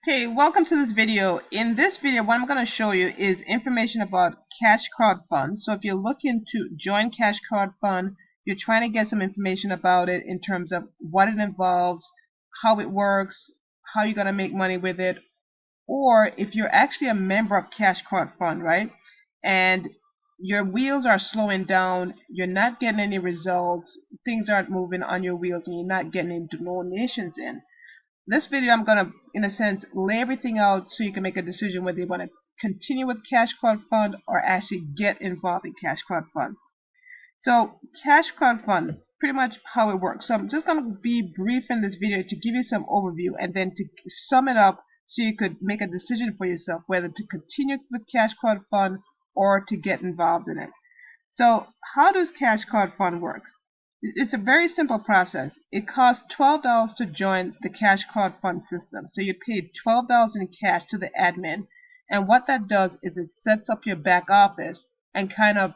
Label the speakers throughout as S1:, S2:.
S1: Okay, welcome to this video. In this video, what I'm going to show you is information about Cash Crowd Fund. So if you're looking to join Cash Crowd Fund, you're trying to get some information about it in terms of what it involves, how it works, how you're going to make money with it, or if you're actually a member of Cash Crowd Fund, right? And your wheels are slowing down, you're not getting any results, things aren't moving on your wheels, and you're not getting any donations in. This video I'm going to, in a sense, lay everything out so you can make a decision whether you want to continue with Cash Crowd Fund or actually get involved in Cash Crowd Fund. So Cash Crowd Fund, pretty much how it works. So I'm just going to be brief in this video to give you some overview and then to sum it up so you could make a decision for yourself whether to continue with Cash Crowd Fund or to get involved in it. So how does Cash Crowd Fund work? It's a very simple process. It costs $12 to join the Cash Crowd Fund system. So you pay $12 in cash to the admin. And what that does is it sets up your back office and kind of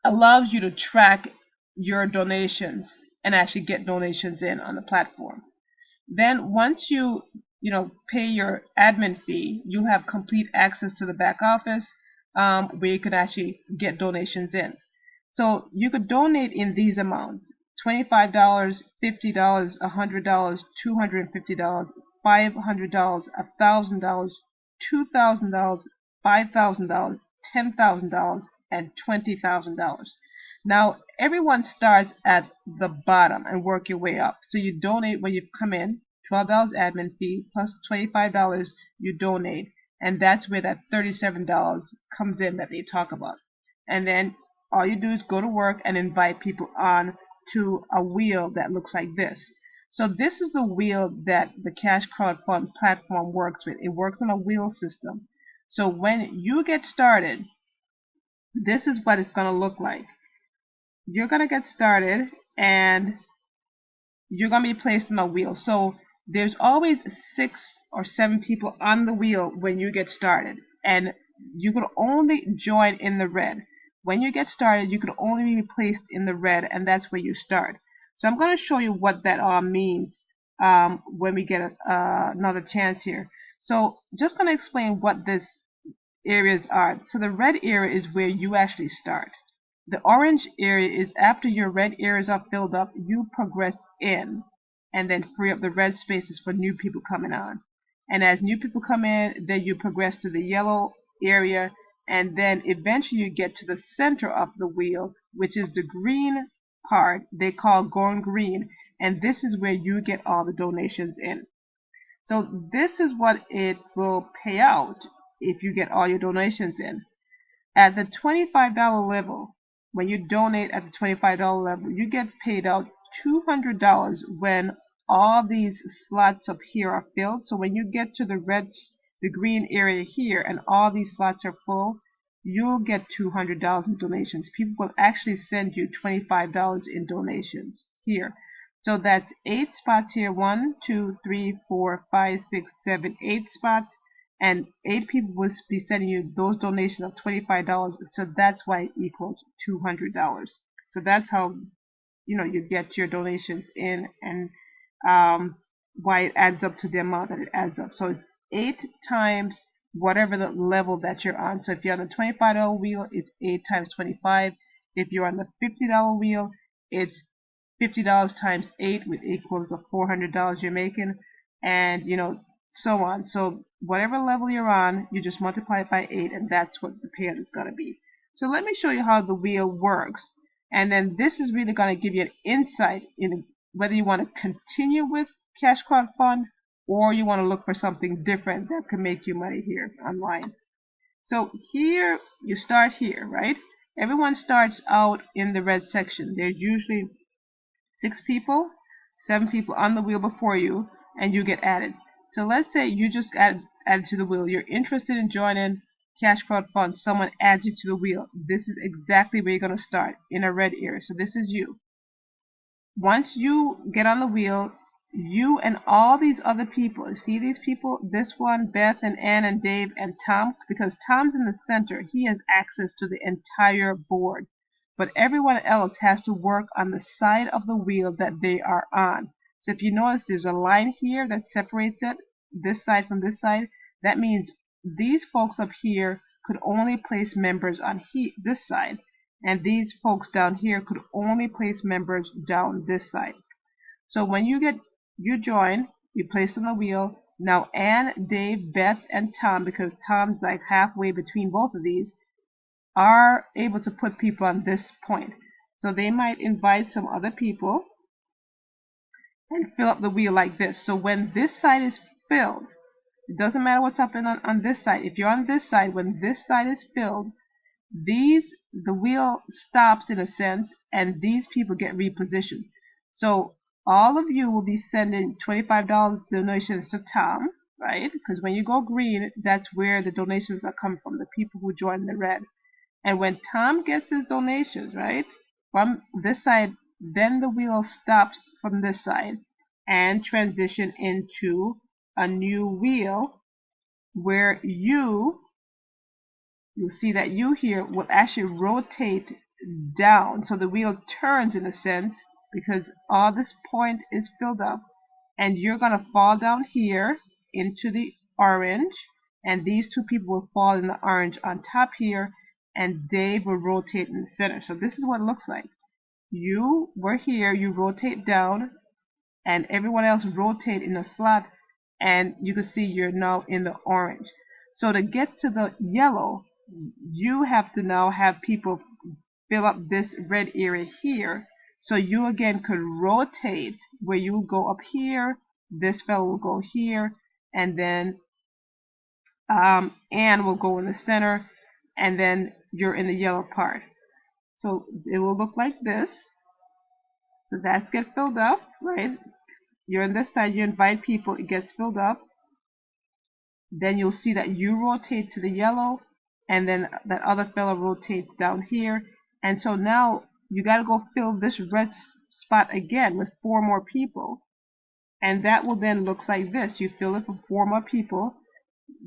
S1: allows you to track your donations and actually get donations in on the platform. Then once you pay your admin fee, you have complete access to the back office where you could actually get donations in. So you could donate in these amounts: $25, $50, $100, $250, $500, $1,000, $2,000, $5,000, $10,000, and $20,000. Now everyone starts at the bottom and work your way up. So you donate when you come in, $12 admin fee plus $25 you donate, and that's where that $37 comes in that they talk about. And then all you do is go to work and invite people on to a wheel that looks like this. So this is the wheel that the Cash Crowd Fund platform works with. It works on a wheel system. So when you get started, this is what it's going to look like. You're going to get started and you're going to be placed on a wheel. So there's always 6 or 7 people on the wheel when you get started, and you could only join in the red. When you get started, you could only be placed in the red, and that's where you start. So I'm going to show you what that all means when we get another chance here. So just going to explain what these areas are. So the red area is where you actually start. The orange area is after your red areas are filled up, you progress in and then free up the red spaces for new people coming on. And as new people come in, then you progress to the yellow area, and then eventually you get to the center of the wheel, which is the green part they call going green, and this is where you get all the donations in. So this is what it will pay out if you get all your donations in. At the $25 level, when you donate at the $25 level, you get paid out $200 when all these slots up here are filled. So when you get to the green area here, and all these slots are full, you'll get $200 in donations. People will actually send you $25 in donations here. So that's 8 spots here: 1, 2, 3, 4, 5, 6, 7, 8 spots. And 8 people will be sending you those donations of $25. So that's why it equals $200. So that's how you get your donations in, and why it adds up to the amount that it adds up. So it's 8 times whatever the level that you're on. So if you're on the $25 wheel, it's 8 times 25. If you're on the $50 wheel, it's $50 times 8, which equals the $400 you're making, and so on. So whatever level you're on, you just multiply it by 8, and that's what the payout is going to be. So let me show you how the wheel works, and then this is really going to give you an insight in whether you want to continue with Cash Crowd Fund or you want to look for something different that can make you money here online. So here, you start here, right? Everyone starts out in the red section. There's usually 6 people, 7 people on the wheel before you, and you get added. So let's say you just added to the wheel. You're interested in joining Cash Crowd Fund. Someone adds you to the wheel. This is exactly where you're going to start, in a red area. So this is you. Once you get on the wheel, you and all these other people, see these people, this one, Beth and Ann and Dave and Tom, because Tom's in the center, he has access to the entire board. But everyone else has to work on the side of the wheel that they are on. So if you notice, there's a line here that separates it. this side from this side, that means these folks up here could only place members on this side, and these folks down here could only place members down this side. So when you join, you place on the wheel. Now Ann, Dave, Beth, and Tom, because Tom's like halfway between both of these, are able to put people on this point. So they might invite some other people and fill up the wheel like this. So when this side is filled, it doesn't matter what's happening on this side. If you're on this side, when this side is filled, the wheel stops in a sense, and these people get repositioned. So all of you will be sending $25 donations to Tom, right? Because when you go green, that's where the donations are coming from, the people who join the red. And when Tom gets his donations, right, from this side, then the wheel stops from this side and transition into a new wheel where you'll see that you here will actually rotate down. So the wheel turns in a sense because all this point is filled up, and you're going to fall down here into the orange, and these two people will fall in the orange on top here, and Dave will rotate in the center. So this is what it looks like. You were here, you rotate down, and everyone else rotate in a slot, and you can see you're now in the orange. So to get to the yellow, you have to now have people fill up this red area here. So you again could rotate where you go up here, this fellow will go here, and then Ann will go in the center, and then you're in the yellow part. So it will look like this. So that's get filled up, right? You're on this side, you invite people, it gets filled up. Then you'll see that you rotate to the yellow, and then that other fellow rotates down here. And so now you got to go fill this red spot again with 4 more people. And that will then look like this. You fill it for 4 more people.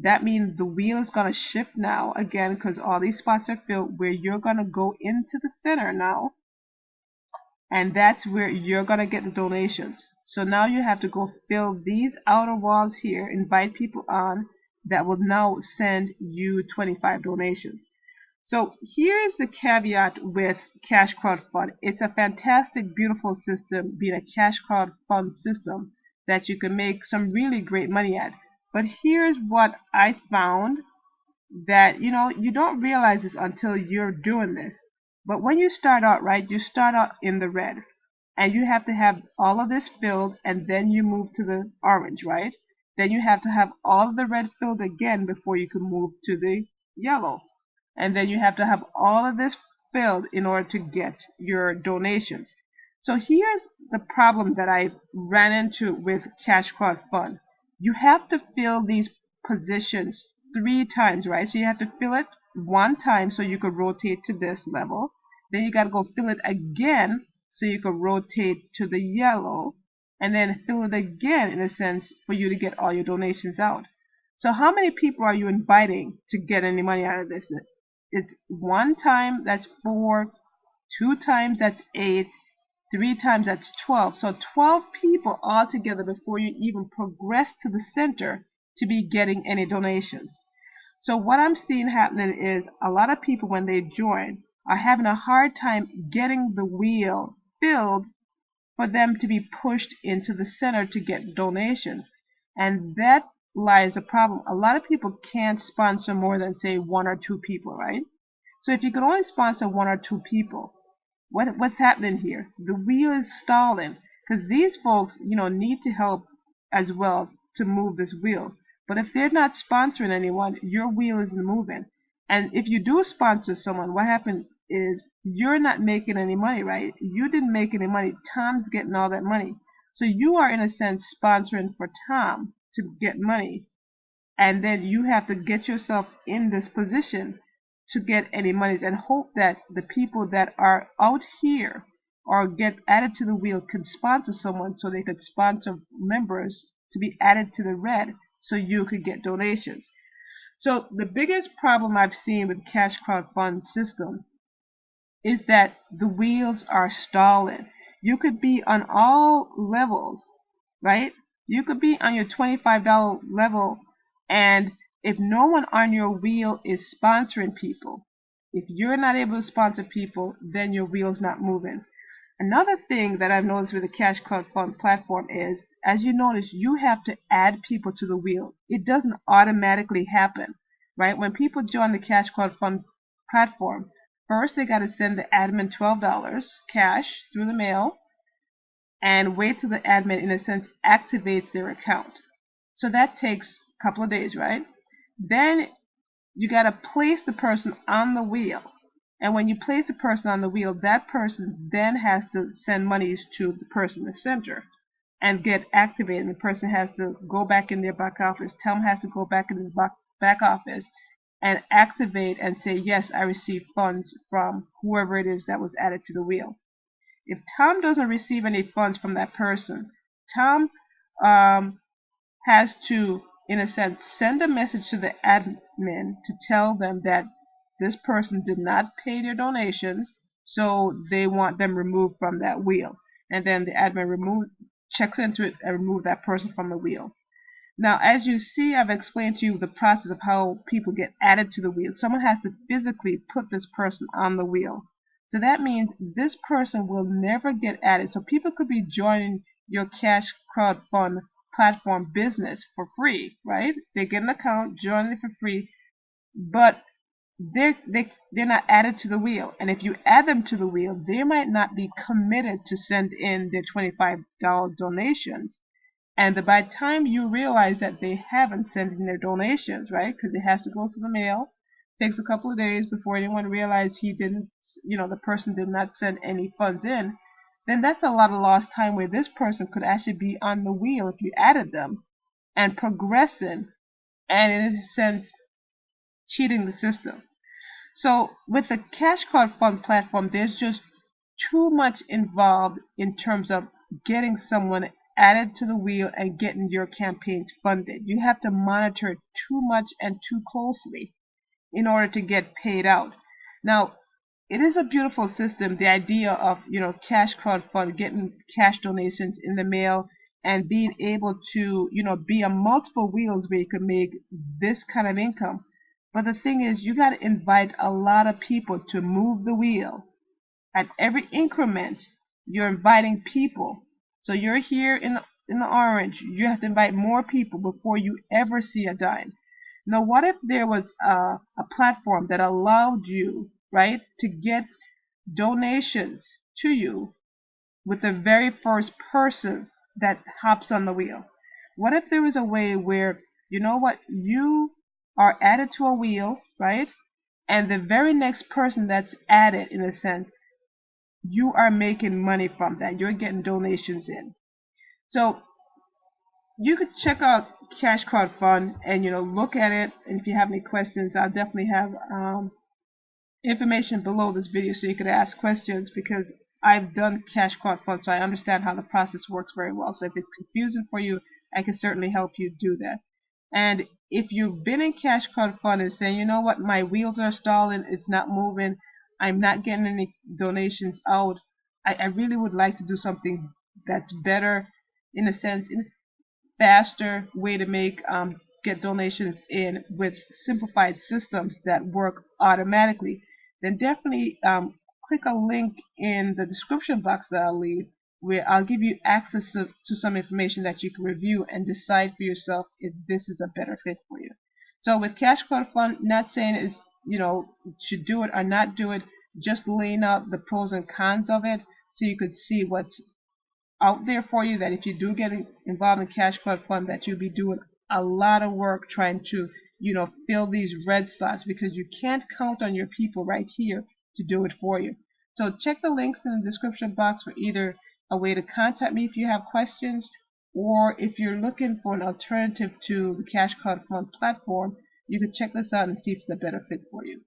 S1: That means the wheel is going to shift now again because all these spots are filled, where you're going to go into the center now. And that's where you're going to get the donations. So now you have to go fill these outer walls here, invite people on, that will now send you 25 donations. So here's the caveat with Cash Crowd Fund. It's a fantastic, beautiful system, being a Cash Crowd Fund system that you can make some really great money at. But here's what I found, that you don't realize this until you're doing this. But when you start out, right, you start out in the red, and you have to have all of this filled, and then you move to the orange, right? Then you have to have all of the red filled again before you can move to the yellow. And then you have to have all of this filled in order to get your donations. So here's the problem that I ran into with Cash Crowd Fund. You have to fill these positions 3 times, right? So you have to fill it 1 time so you could rotate to this level. Then you got to go fill it again so you could rotate to the yellow, and then fill it again, in a sense, for you to get all your donations out. So how many people are you inviting to get any money out of this? It's 1 time, that's 4, 2 times, that's 8, 3 times, that's 12. So 12 people altogether before you even progress to the center to be getting any donations. So what I'm seeing happening is a lot of people, when they join, are having a hard time getting the wheel filled for them to be pushed into the center to get donations. And that lies the problem. A lot of people can't sponsor more than, say, 1 or 2 people, right? So if you can only sponsor 1 or 2 people, what's happening here? The wheel is stalling, because these folks, need to help as well to move this wheel. But if they're not sponsoring anyone, your wheel isn't moving. And if you do sponsor someone, what happens is you're not making any money, right? You didn't make any money. Tom's getting all that money. So you are, in a sense, sponsoring for Tom to get money. And then you have to get yourself in this position to get any money, and hope that the people that are out here or get added to the wheel can sponsor someone, so they could sponsor members to be added to the red so you could get donations. So the biggest problem I've seen with Cash Crowd Fund system is that the wheels are stalling. You could be on all levels, right? You could be on your $25 level, and if no one on your wheel is sponsoring people, if you're not able to sponsor people, then your wheel's not moving. Another thing that I've noticed with the Cash Crowd Fund platform is, as you notice, you have to add people to the wheel. It doesn't automatically happen, right? When people join the Cash Crowd Fund platform, first they got to send the admin $12 cash through the mail and wait till the admin, in a sense, activates their account. So that takes a couple of days, right? Then you got to place the person on the wheel. And when you place the person on the wheel, that person then has to send monies to the person in the center and get activated. The person has to go back in their back office. Tom has to go back in his back office and activate and say, yes, I received funds from whoever it is that was added to the wheel. If Tom doesn't receive any funds from that person, Tom has to, in a sense, send a message to the admin to tell them that this person did not pay their donation, so they want them removed from that wheel. And then the admin checks into it and removes that person from the wheel. Now, as you see, I've explained to you the process of how people get added to the wheel. Someone has to physically put this person on the wheel. So that means this person will never get added. So people could be joining your Cash Crowd Fund platform business for free, right? They get an account, join it for free, but they're not added to the wheel. And if you add them to the wheel, they might not be committed to send in their $25 donations. And by the time you realize that they haven't sent in their donations, right? Because it has to go through the mail. It takes a couple of days before anyone realizes the person did not send any funds in. Then that's a lot of lost time where this person could actually be on the wheel if you added them and progressing and, in a sense, cheating the system. So with the Cash Crowd Fund platform, there's just too much involved in terms of getting someone added to the wheel and getting your campaigns funded. You have to monitor it too much and too closely in order to get paid out. Now, it is a beautiful system, the idea of, Cash Crowd Fund, getting cash donations in the mail and being able to, be on multiple wheels where you can make this kind of income. But the thing is, you got to invite a lot of people to move the wheel. At every increment, you're inviting people. So you're here in the orange. You have to invite more people before you ever see a dime. Now, what if there was a platform that allowed you, right, to get donations to you with the very first person that hops on the wheel? What if there was a way where, you are added to a wheel, right, and the very next person that's added, in a sense, you are making money from that. You're getting donations in. So you could check out Cash Crowd Fund and look at it. And if you have any questions, I'll definitely have information below this video so you could ask questions, because I've done Cash Crowd Fund, so I understand how the process works very well. So if it's confusing for you, I can certainly help you do that. And if you've been in Cash Crowd Fund and saying, you know what, my wheels are stalling, it's not moving, I'm not getting any donations out, I really would like to do something that's better, in a sense, in a faster way to get donations in with simplified systems that work automatically, then definitely click a link in the description box that I'll leave, where I'll give you access to some information that you can review and decide for yourself if this is a better fit for you. So with Cash Crowd Fund, not saying it's, should do it or not do it, just laying out the pros and cons of it so you could see what's out there for you, that if you do get involved in Cash Crowd Fund, that you'll be doing a lot of work trying to, fill these red slots, because you can't count on your people right here to do it for you. So check the links in the description box for either a way to contact me if you have questions, or if you're looking for an alternative to the Cash Crowd Fund platform, you can check this out and see if it's a better fit for you.